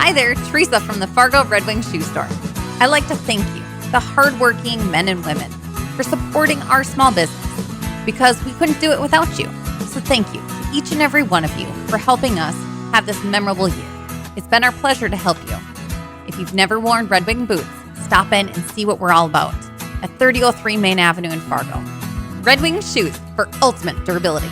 Hi there, Teresa from the Fargo Red Wing Shoe Store. I'd like to thank you, the hardworking men and women, for supporting our small business, because we couldn't do it without you. So thank you to each and every one of you for helping us have this memorable year. It's been our pleasure to help you. If you've never worn Red Wing boots, stop in and see what we're all about at 3003 Main Avenue in Fargo. Red Wing shoes for ultimate durability.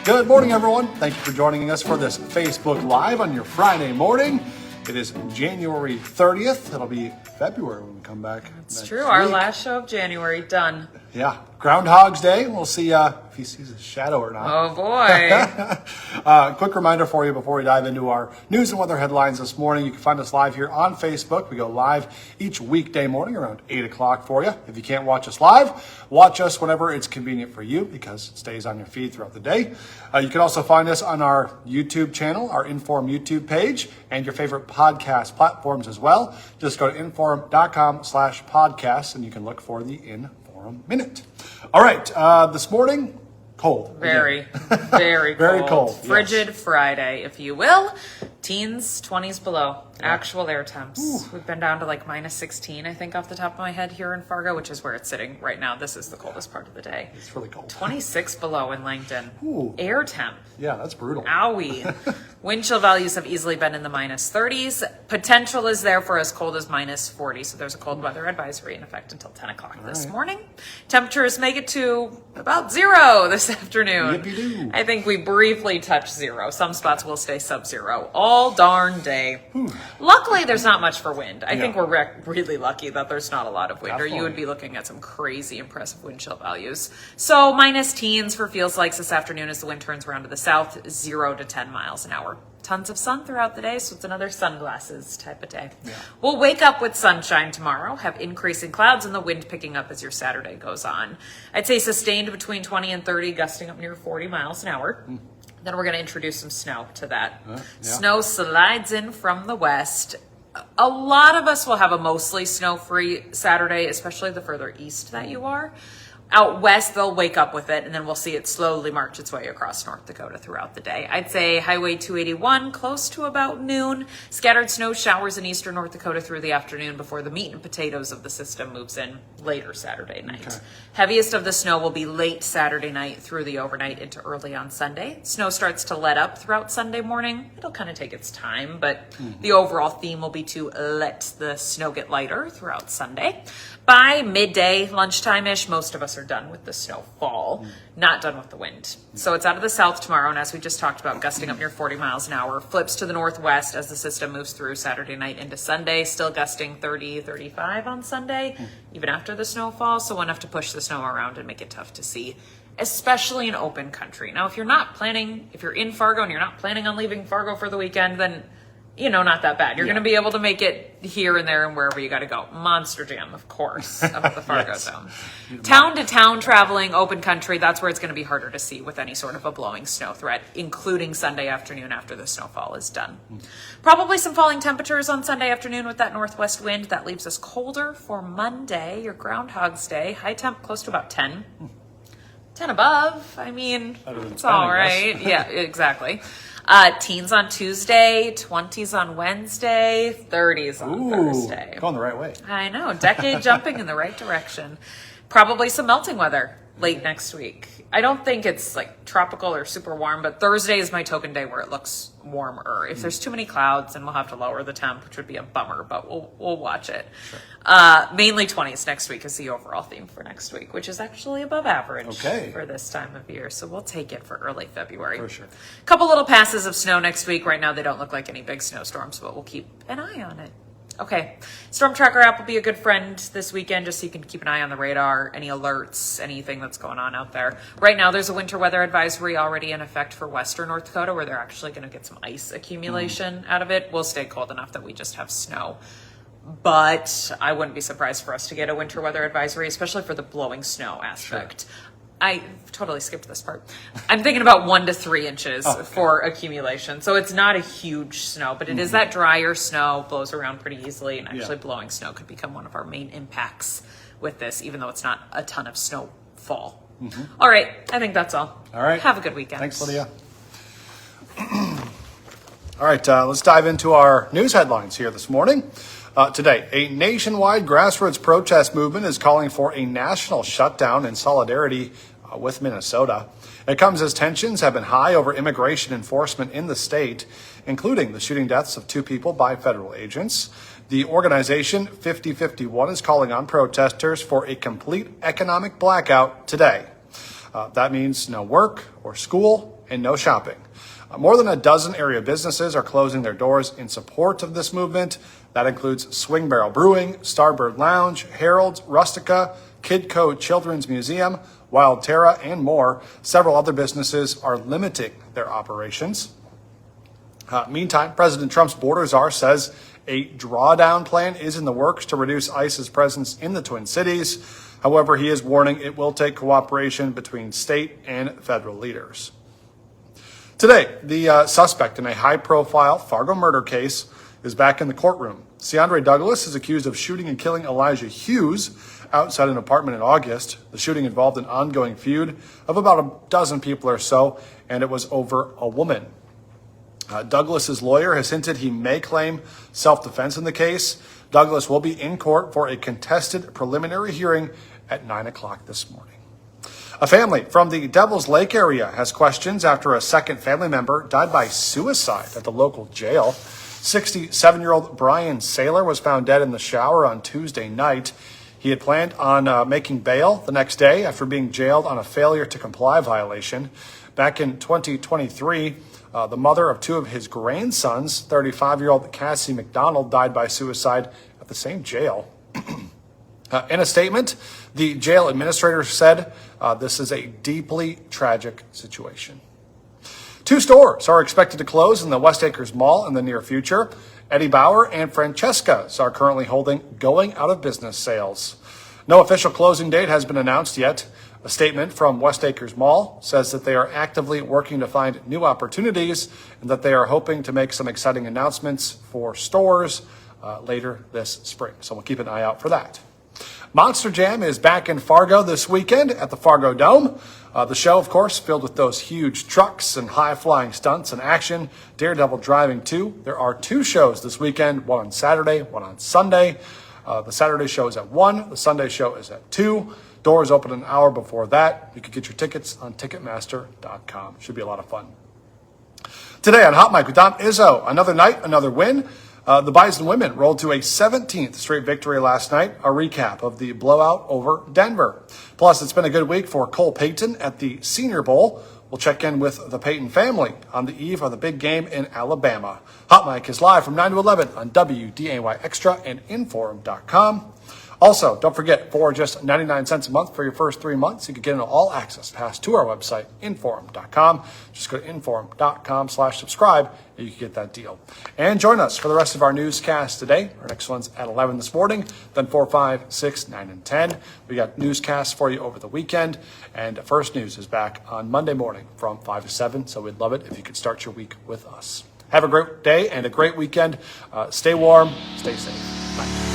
Good morning, everyone. Thank you for joining us for this Facebook Live on your Friday morning. It is January 30th. It'll be February when we come back. It's true. Our last show of January, done. Yeah. Groundhog's Day. We'll see if he sees his shadow or not. Oh, boy. Quick reminder for you before we dive into our news and weather headlines this morning. You can find us live here on Facebook. We go live each weekday morning around 8 o'clock for you. If you can't watch us live, watch us whenever it's convenient for you because it stays on your feed throughout the day. You can also find us on our YouTube channel, our Inform YouTube page, and your favorite podcast platforms as well. Just go to inform.com/podcasts and you can look for the Inform Minute. All right, this morning, cold. Very cold. Frigid yes. Friday, if you will. Teens, 20s below. Actual air temps. Ooh. We've been down to like minus 16, I think, off the top of my head here in Fargo, which is where it's sitting right now. This is the coldest part of the day. It's really cold. 26 below in Langdon. Ooh. Air temp. Yeah, that's brutal. Owie. Wind chill values have easily been in the minus 30s. Potential is there for as cold as minus 40. So there's a cold weather advisory in effect until 10 o'clock this morning. Temperatures make it to about 0 this afternoon. Yippee-doo. I think we briefly touch 0. Some spots will stay sub-0 all darn day. Luckily, there's not much for wind. I think we're really lucky that there's not a lot of wind, or you would be looking at some crazy impressive wind chill values. So minus teens for feels likes this afternoon as the wind turns around to the south, 0 to 10 miles an hour. Tons of sun throughout the day, so it's another sunglasses type of day. Yeah. We'll wake up with sunshine tomorrow, have increasing clouds, and the wind picking up as your Saturday goes on. I'd say sustained between 20 and 30, gusting up near 40 miles an hour. Then we're going to introduce some snow to that. Snow slides in from the west. A lot of us will have a mostly snow-free Saturday, especially the further east that you are. Out west, they'll wake up with it, and then we'll see it slowly march its way across North Dakota throughout the day. I'd say Highway 281 close to about noon. Scattered snow showers in eastern North Dakota through the afternoon before the meat and potatoes of the system moves in later Saturday night. Okay. Heaviest of the snow will be late Saturday night through the overnight into early on Sunday. Snow starts to let up throughout Sunday morning. It'll kind of take its time, but the overall theme will be to let the snow get lighter throughout Sunday. By midday, lunchtime-ish, most of us are done with the snowfall, not done with the wind. So it's out of the south tomorrow, and as we just talked about, gusting up near 40 miles an hour, flips to the northwest as the system moves through Saturday night into Sunday, still gusting 30, 35 on Sunday, even after the snowfall, so enough to push the snow around and make it tough to see, especially in open country. Now, if you're in Fargo and you're not planning on leaving Fargo for the weekend, then not that bad. You're going to be able to make it here and there and wherever you got to go. Monster Jam, of course, up the Fargo Zone. Town to town traveling, open country, that's where it's going to be harder to see with any sort of a blowing snow threat, including Sunday afternoon after the snowfall is done. Probably some falling temperatures on Sunday afternoon with that northwest wind. That leaves us colder for Monday, your Groundhog's Day. High temp close to about 10. 10 above. I mean, it's all right. Yeah, exactly. Teens on Tuesday, 20s on Wednesday, 30s on Thursday. Going the right way. I know. Decade jumping in the right direction. Probably some melting weather late next week. I don't think it's like tropical or super warm, but Thursday is my token day where it looks warmer. If there's too many clouds, then we'll have to lower the temp, which would be a bummer, but we'll watch it. Sure. Mainly 20s next week is the overall theme for next week, which is actually above average for this time of year. So we'll take it for early February. For sure. Couple little passes of snow next week. Right now they don't look like any big snowstorms, but we'll keep an eye on it. Okay, Storm Tracker app will be a good friend this weekend just so you can keep an eye on the radar, any alerts, anything that's going on out there. Right now, there's a winter weather advisory already in effect for western North Dakota where they're actually going to get some ice accumulation out of it. We'll stay cold enough that we just have snow. But I wouldn't be surprised for us to get a winter weather advisory, especially for the blowing snow aspect. Sure. I totally skipped this part. I'm thinking about 1 to 3 inches for accumulation. So it's not a huge snow, but it is that drier snow, blows around pretty easily, and actually blowing snow could become one of our main impacts with this, even though it's not a ton of snowfall All right, I think that's all. All right. Have a good weekend. Thanks, Lydia. All right, let's dive into our news headlines here this morning. Today, a nationwide grassroots protest movement is calling for a national shutdown in solidarity with Minnesota. It comes as tensions have been high over immigration enforcement in the state, including the shooting deaths of 2 people by federal agents. The organization 5051 is calling on protesters for a complete economic blackout today. That means no work or school and no shopping. More than a dozen area businesses are closing their doors in support of this movement. That includes Swing Barrel Brewing, Starbird Lounge, Harold's, Rustica, Kidco Children's Museum, Wild Terra, and more. Several other businesses are limiting their operations. Meantime, President Trump's border czar says a drawdown plan is in the works to reduce ICE's presence in the Twin Cities. However, he is warning it will take cooperation between state and federal leaders. Today, the suspect in a high-profile Fargo murder case is back in the courtroom. Ciandre Douglas is accused of shooting and killing Elijah Hughes outside an apartment in August. The shooting involved an ongoing feud of about a dozen people or so, and it was over a woman. Douglas's lawyer has hinted he may claim self-defense in the case. Douglas will be in court for a contested preliminary hearing at 9 o'clock this morning. A family from the Devil's Lake area has questions after a second family member died by suicide at the local jail. 67-year-old Brian Saylor was found dead in the shower on Tuesday night. He had planned on making bail the next day after being jailed on a failure to comply violation. Back in 2023, the mother of 2 of his grandsons, 35-year-old Cassie McDonald, died by suicide at the same jail. In a statement, the jail administrator said this is a deeply tragic situation. 2 stores are expected to close in the West Acres Mall in the near future. Eddie Bauer and Francesca's are currently holding going out of business sales. No official closing date has been announced yet. A statement from West Acres Mall says that they are actively working to find new opportunities and that they are hoping to make some exciting announcements for stores later this spring. So we'll keep an eye out for that. Monster Jam is back in Fargo this weekend at the Fargo Dome. The show, of course, filled with those huge trucks and high-flying stunts and action. Daredevil Driving 2. There are 2 shows this weekend, one on Saturday, one on Sunday. The Saturday show is at 1. The Sunday show is at 2. Doors open an hour before that. You can get your tickets on Ticketmaster.com. Should be a lot of fun. Today on Hot Mic with Dom Izzo, another night, another win. The Bison women rolled to a 17th straight victory last night. A recap of the blowout over Denver. Plus, it's been a good week for Cole Payton at the Senior Bowl. We'll check in with the Payton family on the eve of the big game in Alabama. Hot Mic is live from 9 to 11 on WDAY Extra and Inforum.com. Also, don't forget, for just 99 cents a month for your first 3 months, you can get an all-access pass to our website, Inforum.com. Just go to Inforum.com/subscribe, and you can get that deal. And join us for the rest of our newscast today. Our next one's at 11 this morning, then 4, 5, 6, 9, and 10. We got newscasts for you over the weekend, and First News is back on Monday morning from 5 to 7, so we'd love it if you could start your week with us. Have a great day and a great weekend. Stay warm, stay safe. Bye.